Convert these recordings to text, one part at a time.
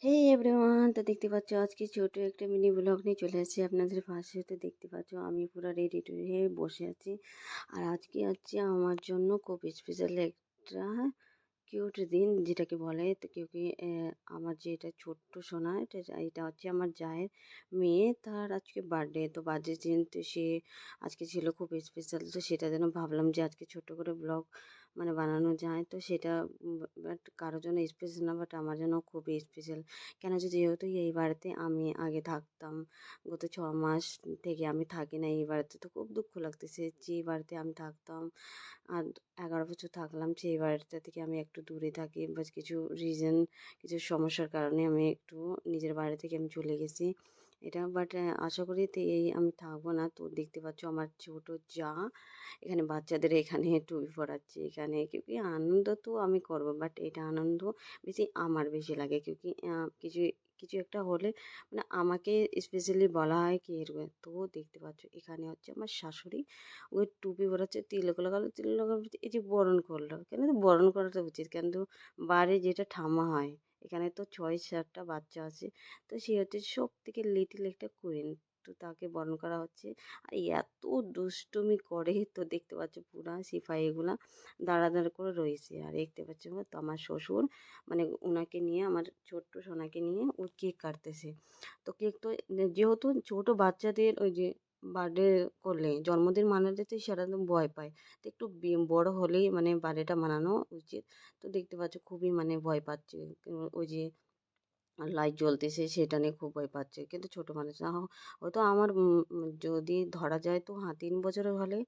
হে everyone, তো দেখতে পাচ্ছ আজকে ছোট একটা মিনি ব্লগ নিয়ে চলে এসেছি আপনাদের পাশে। তো দেখতে পাচ্ছ আমি পুরো রেডি টু হয়ে বসে আছি। আর আজকে হচ্ছে আমার জন্য খুব স্পেশাল একটা কিউট দিন যেটাকে বলে। তো কেউ কি আমার যে এটা ছোট্ট সোনা, এটা হচ্ছে আমার জায়ের মেয়ে, তার আজকে বার্থডে। তো বার্থডে দিন তো সে আজকে ছিল খুব স্পেশাল। তো সেটা যেন ভাবলাম যে আজকে ছোট করে ব্লগ মানে বানানো যায়। তো সেটা বাট কারোর জন্য স্পেশাল না, বাট আমার জন্য খুবই স্পেশাল। কেন যে যেহেতু এই বাড়িতে আমি আগে থাকতাম, গত 6 মাস থেকে আমি থাকি না এই বাড়িতে। তো খুব দুঃখ লাগতেছে যে এই বাড়িতে আমি থাকতাম আর 11 বছর থাকলাম, সেই বাড়িটা থেকে আমি একটু দূরে থাকি বা কিছু রিজন, কিছু সমস্যার কারণে আমি একটু নিজের বাড়ি থেকে আমি চলে গেছি এটা। বাট আশা করি তো এই আমি থাকবো না। তো দেখতে পাচ্ছ আমার ছোট যা এখানে বাচ্চাদের এখানে টুপি পরাচ্ছে এখানে, কিউকি আনন্দ তো আমি করব, বাট এটা আনন্দ বেশি আমার বেশি লাগে। কিউকি কিছু কিছু একটা হলে মানে আমাকে স্পেশালি বলা হয় কি এরকম। তো দেখতে পাচ্ছ এখানে হচ্ছে আমার শাশুড়ি, ওই টুপি পরাচ্ছে, তিলক লাগালো, তিলক লাগালো, এই যে বরণ করলো। কেন তো বরণ করাটা উচিত, কিন্তু বাড়ি যেটা ঠামা হয়, এখানে তো 6-7টা বাচ্চা আছে। তো সে হচ্ছে সব থেকে লিটিল একটা কুইন। তো তাকে বরণ করা হচ্ছে। আর এত দুষ্টুমি করে, তো দেখতে পাচ্ছ পুরা সিপাহি এগুলা দাঁড়া দাঁড়া করে রয়েছে। আর দেখতে পাচ্ছ তো আমার শ্বশুর মানে ওনাকে নিয়ে, আমার ছোট্ট সোনাকে নিয়ে ও কেক কাটতেছে। তো কেক তো যেহেতু ছোট বাচ্চাদের ওই যে বার্থডে করলে জন্মদিন মানাতে তো সেটা তো ভয় পায়। তো একটু বড় হলেই মানে বার্থডেটা মানানো উচিত। তো দেখতে পাচ্ছ খুবই মানে ভয় পাচ্ছে। ওই যে লাইট জ্বলতেছে সেটা নিয়ে খুব ভয় পাচ্ছে, কিন্তু ছোট মানুষ না হয়তো আমার যদি ধরা যায় তো হ্যাঁ 3 বছরের হলে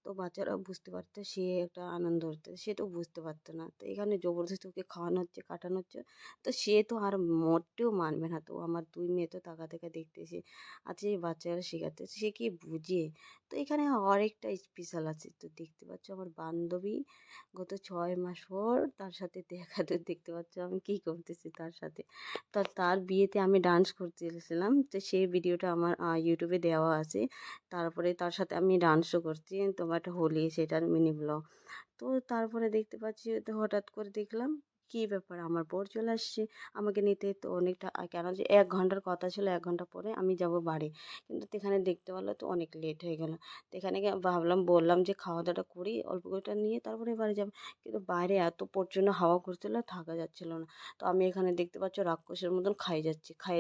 তো বাচ্চারা বুঝতে পারতো, সে একটা আনন্দ হতো, সে তো বুঝতে পারতো না। তো এখানে জবরদস্তি ওকে খাওয়ানো হচ্ছে, কাটানো হচ্ছে। তো সে তো আর মোটেও মানবে না। তো আমার 2 মেয়ে তো তাকা থেকে দেখতেছে, আচ্ছা এই বাচ্চারা শেখাতে সে কি বুঝে। তো এখানে আরেকটা স্পেশাল আছে। তো দেখতে পাচ্ছ আমার বান্ধবী গত 6 মাস পর তার সাথে দেখা, তো দেখতে পাচ্ছ আমি কি করতেছি তার সাথে। তো তার বিয়েতে আমি ডান্স করতেছিলাম, তো সেই ভিডিওটা আমার ইউটিউবে দেওয়া আছে। তারপরে তার সাথে আমি ডান্সও করছি, তোমার একটা হোলি সেটার মিনি ব্লগ। তো তারপরে দেখতে পাচ্ছি, তো হঠাৎ করে দেখলাম কি ব্যাপার, আমার বর চলে আসছে আমাকে নিতে। তো অনেকটা কেন যে 1 ঘন্টার কথা ছিল, 1 ঘন্টা পরে আমি যাব বাড়ি, কিন্তু এখানে দেখতে পেলো তো অনেক লেট হয়ে গেল। তো এখানে গিয়ে ভাবলাম, বললাম যে খাওয়া দাওয়াটা করি অল্প করেটা নিয়ে তারপরে বাড়ি যাব, কিন্তু বাইরে এত প্রচণ্ড হাওয়া করছিল থাকা যাচ্ছিল না। তো আমি এখানে দেখতে পাচ্ছ রাক্ষসের মতন খাইয়ে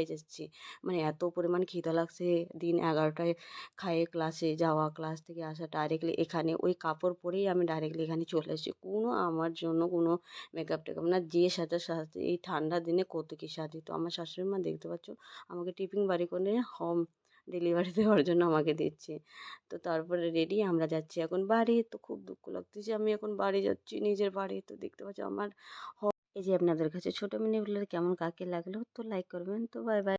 যাচ্ছি, মানে এত পরিমাণ খিদা লাগছে। দিন 11টায় খাইয়ে ক্লাসে যাওয়া, ক্লাস থেকে আসা, ডাইরেক্টলি এখানে ওই কাপড় পরেই আমি ডাইরেক্টলি এখানে চলে এসেছি। কোনো আমার জন্য কোনো মেকআপ টেকআপ না, যে সাথে সাথে এই ঠান্ডা দিনে কত কি সাজি। তো আমার শাশুড়ি মা দেখতে পাচ্ছ আমাকে টিফিন বাড়ি করে হোম ডেলিভারি দেওয়ার জন্য আমাকে দিচ্ছে। তো তারপরে রেডি আমরা যাচ্ছি এখন বাড়ি। তো খুব দুঃখ লাগতেছে, আমি এখন বাড়ি যাচ্ছি নিজের বাড়ি। তো দেখতে পাচ্ছ আমার এই যে আপনাদের কাছে ছোট মিনি কেমন কাকে লাগলো, তো লাইক করবেন। তো বাই বাই।